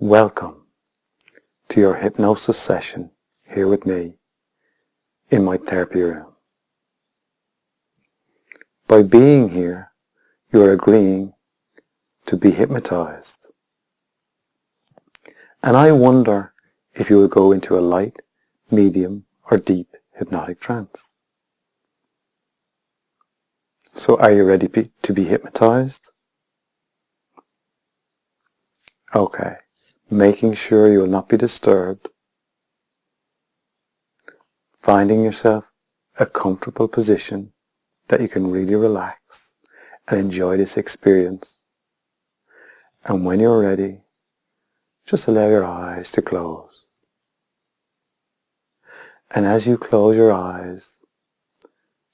Welcome to your hypnosis session here with me in my therapy room. By being here, you are agreeing to be hypnotized. And I wonder if you will go into a light, medium, or deep hypnotic trance. So are you ready to be hypnotized? Okay. Making sure you will not be disturbed, finding yourself a comfortable position that you can really relax and enjoy this experience. And when you're ready, just allow your eyes to close. And as you close your eyes,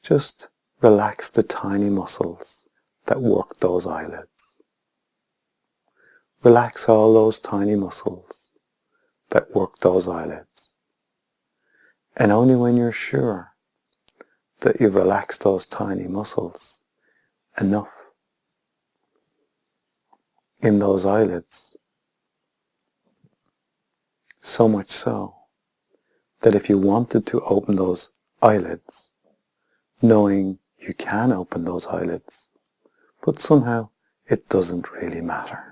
just relax the tiny muscles that work those eyelids. Relax all those tiny muscles that work those eyelids. And only when you're sure that you've relaxed those tiny muscles enough in those eyelids, so much so that if you wanted to open those eyelids, knowing you can open those eyelids, but somehow it doesn't really matter.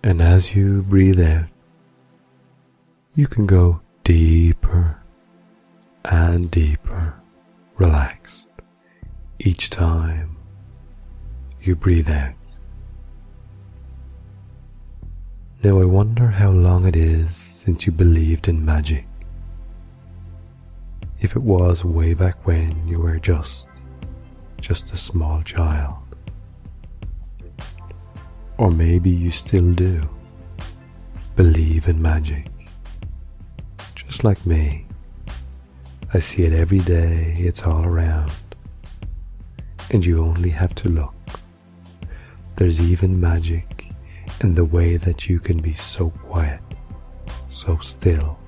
And as you breathe out, you can go deeper and deeper, relaxed, each time you breathe out. Now I wonder how long it is since you believed in magic. If it was way back when you were just a small child. Or maybe you still do believe in magic. Just like me, I see it every day, it's all around. And you only have to look. There's even magic in the way that you can be so quiet, so still,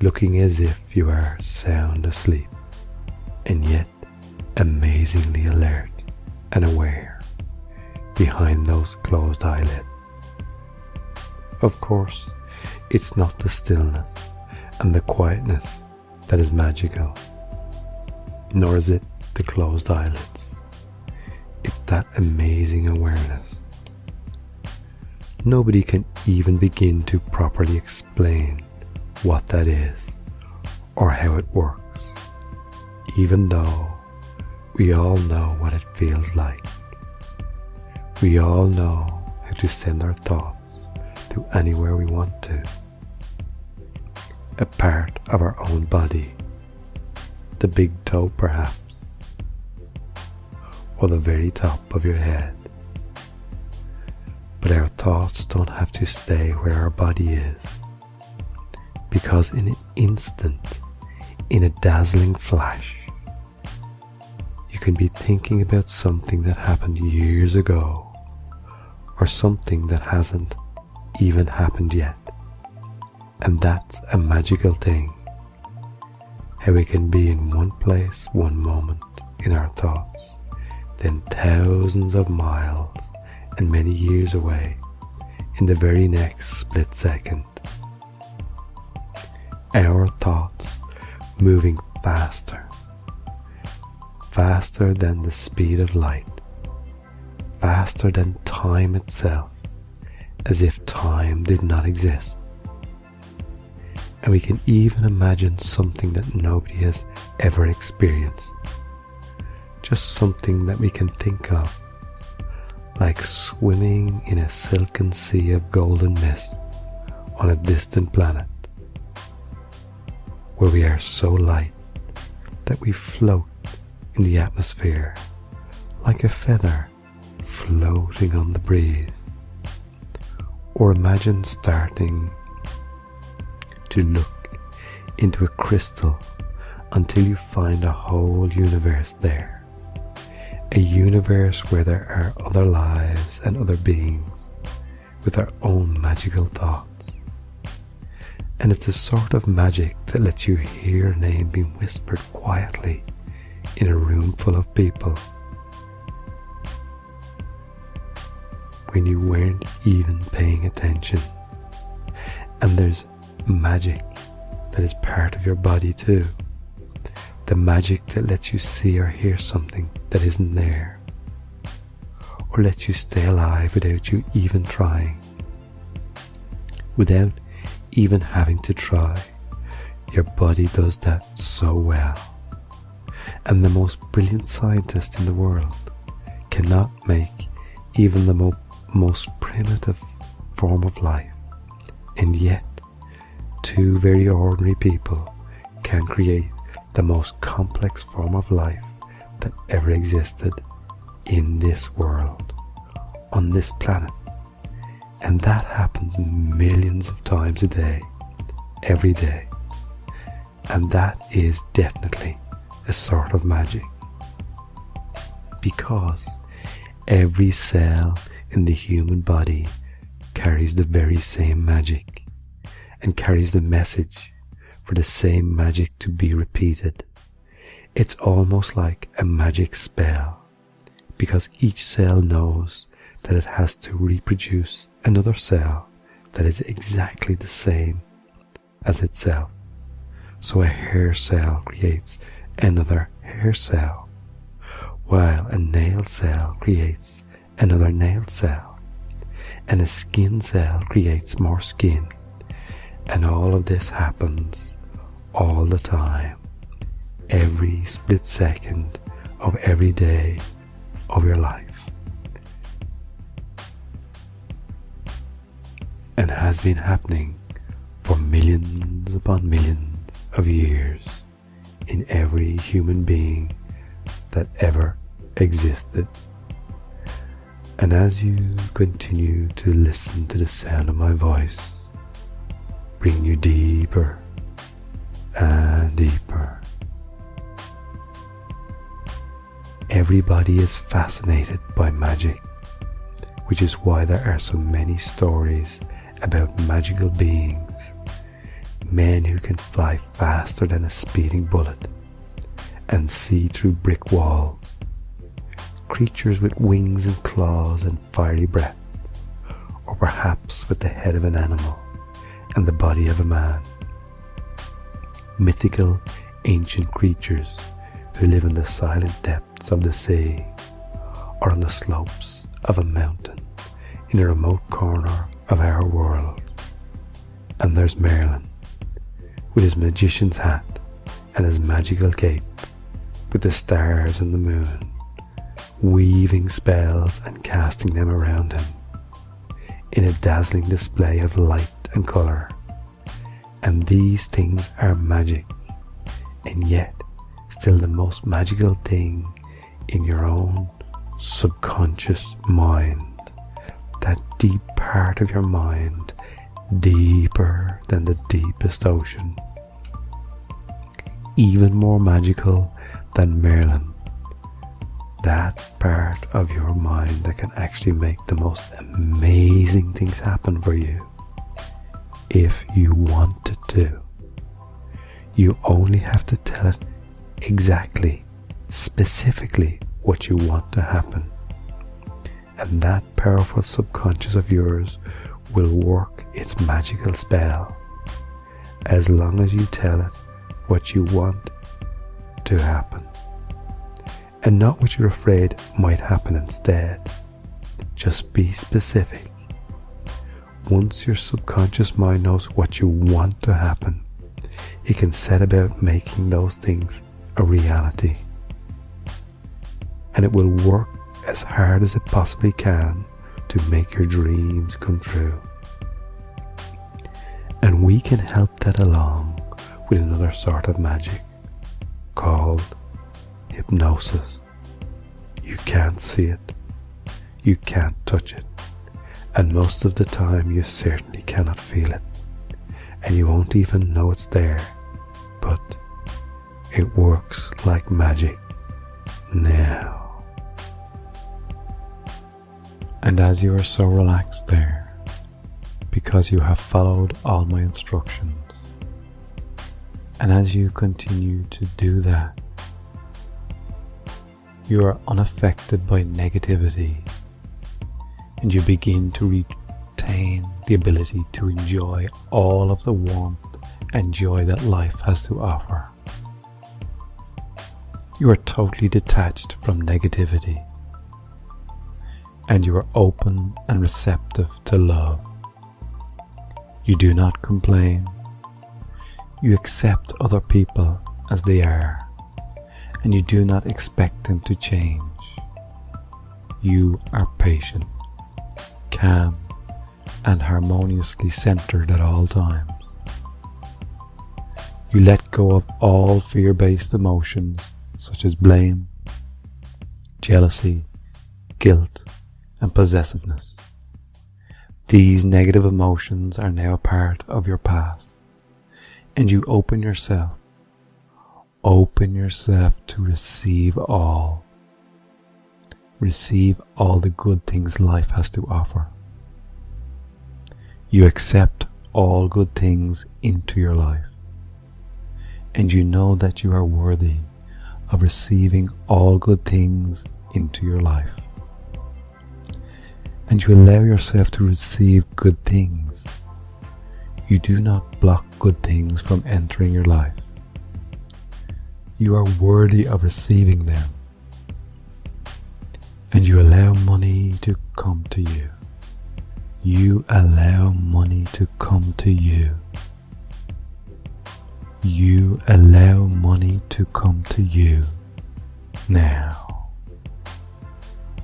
looking as if you are sound asleep, and yet amazingly alert and aware behind those closed eyelids. Of course, it's not the stillness and the quietness that is magical, nor is it the closed eyelids. It's that amazing awareness. Nobody can even begin to properly explain what that is or how it works, even though we all know what it feels like. We all know how to send our thoughts to anywhere we want to. A part of our own body, the big toe perhaps, or the very top of your head. But our thoughts don't have to stay where our body is, because in an instant, in a dazzling flash, you can be thinking about something that happened years ago, or something that hasn't even happened yet. And that's a magical thing, how we can be in one place, one moment in our thoughts, then thousands of miles and many years away in the very next split second. Our thoughts moving faster than the speed of light, faster than time itself, as if time did not exist. And we can even imagine something that nobody has ever experienced, just something that we can think of, like swimming in a silken sea of golden mist on a distant planet, where we are so light that we float in the atmosphere like a feather floating on the breeze. Or imagine starting to look into a crystal until you find a whole universe there. A universe where there are other lives and other beings with their own magical thoughts. And it's a sort of magic that lets you hear your name being whispered quietly in a room full of people. when you weren't even paying attention. And there's magic that is part of your body too. The magic that lets you see or hear something that isn't there, or lets you stay alive without you even trying. Without even having to try, your body does that so well. And the most brilliant scientist in the world cannot make even the most primitive form of life, and yet two very ordinary people can create the most complex form of life that ever existed in this world, on this planet. And that happens millions of times a day, every day. And that is definitely a sort of magic. Because every cell in the human body carries the very same magic and carries the message for the same magic to be repeated. It's almost like a magic spell, because each cell knows that it has to reproduce another cell that is exactly the same as itself. So a hair cell creates another hair cell, while a nail cell creates another nail cell, and a skin cell creates more skin. And all of this happens all the time, every split second of every day of your life, and has been happening for millions upon millions of years in every human being that ever existed. And as you continue to listen to the sound of my voice, bring you deeper and deeper. Everybody is fascinated by magic, which is why there are so many stories about magical beings, men who can fly faster than a speeding bullet and see through brick walls, creatures with wings and claws and fiery breath, or perhaps with the head of an animal and the body of a man. Mythical ancient creatures who live in the silent depths of the sea, or on the slopes of a mountain in a remote corner of our world. And there's Merlin, with his magician's hat and his magical cape, with the stars and the moon, weaving spells and casting them around him in a dazzling display of light and colour. And these things are magic, and yet still the most magical thing in your own subconscious mind, that deep part of your mind, deeper than the deepest ocean, even more magical than Merlin, that part of your mind that can actually make the most amazing things happen for you if you wanted to. You only have to tell it exactly, specifically what you want to happen, and that powerful subconscious of yours will work its magical spell, as long as you tell it what you want to happen, and not what you're afraid might happen instead. Just be specific. Once your subconscious mind knows what you want to happen, it can set about making those things a reality. And it will work as hard as it possibly can to make your dreams come true. And we can help that along with another sort of magic called hypnosis. You can't see it, you can't touch it, and most of the time you certainly cannot feel it, and you won't even know it's there, but it works like magic now. And as you are so relaxed there, because you have followed all my instructions, and as you continue to do that, you are unaffected by negativity. and you begin to retain the ability to enjoy all of the warmth and joy that life has to offer. You are totally detached from negativity, and you are open and receptive to love. You do not complain. You accept other people as they are, and you do not expect them to change. You are patient, calm, and harmoniously centered at all times. You let go of all fear-based emotions such as blame, jealousy, guilt, and possessiveness. These negative emotions are now a part of your past, and you open yourself to receive all. Receive all the good things life has to offer. You accept all good things into your life, and you know that you are worthy of receiving all good things into your life. And you allow yourself to receive good things. You do not block good things from entering your life. You are worthy of receiving them. And you allow money to come to you. You allow money to come to you. You allow money to come to you now.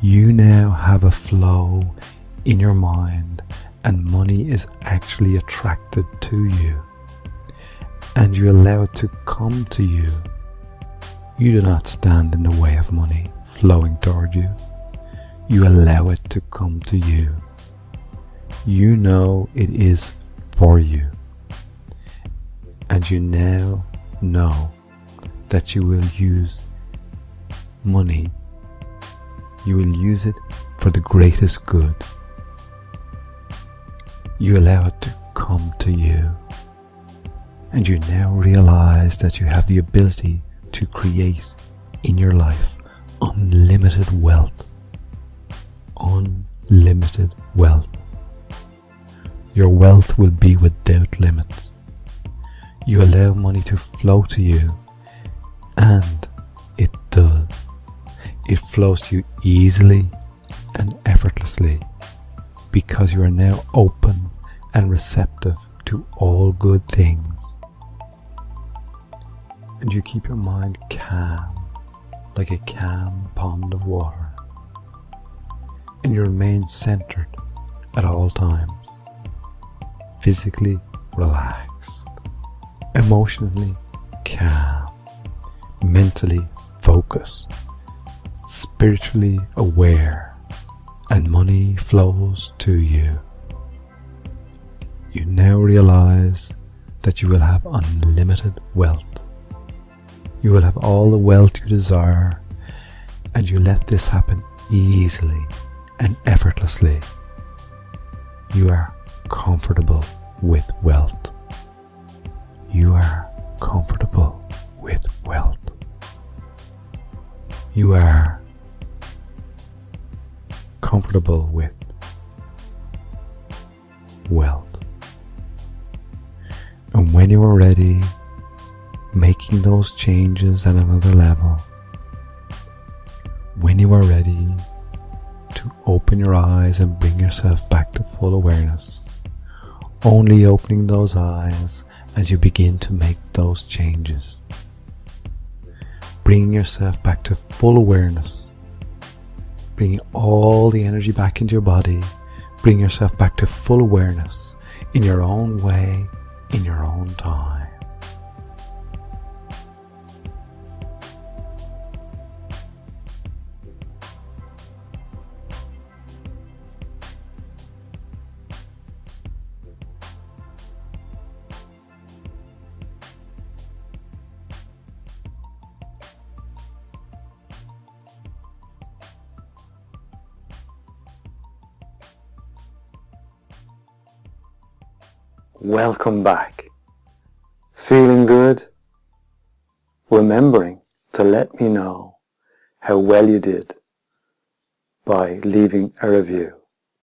You now have a flow in your mind, and money is actually attracted to you, and you allow it to come to you. You do not stand in the way of money flowing toward you. You allow it to come to you. You know it is for you, and you now know that you will use money. You will use it for the greatest good. You allow it to come to you, and you now realize that you have the ability to create in your life unlimited wealth. Unlimited wealth. Your wealth will be without limits. You allow money to flow to you, and it does. It flows to you easily and effortlessly because you are now open and receptive to all good things. And you keep your mind calm, like a calm pond of water. And you remain centered at all times, physically relaxed, emotionally calm, mentally focused, spiritually aware, and money flows to you. You now realize that you will have unlimited wealth. You will have all the wealth you desire, and you let this happen easily and effortlessly. You are comfortable with wealth. You are comfortable with wealth. You are comfortable with wealth. And when you are ready, making those changes at another level, when you are ready to open your eyes and bring yourself back to full awareness, only opening those eyes as you begin to make those changes, bringing yourself back to full awareness, bringing all the energy back into your body, bring yourself back to full awareness in your own way, in your own time. Welcome back. Feeling good? Remembering to let me know how well you did by leaving a review.